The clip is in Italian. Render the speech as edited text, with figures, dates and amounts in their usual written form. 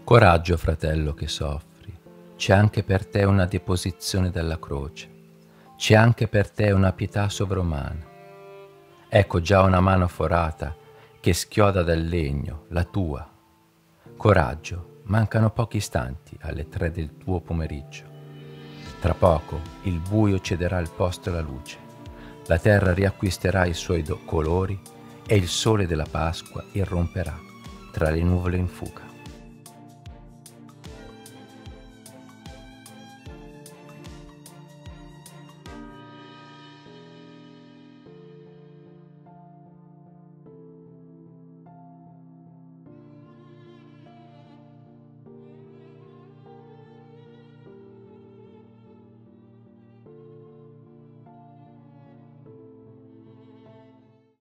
Coraggio, fratello, che soffri, c'è anche per te una deposizione dalla croce, c'è anche per te una pietà sovrumana. Ecco già una mano forata che schioda dal legno, la tua. Coraggio, mancano pochi istanti alle 3 del tuo pomeriggio. Tra poco il buio cederà il posto alla luce, la terra riacquisterà i suoi colori e il sole della Pasqua irromperà tra le nuvole in fuga.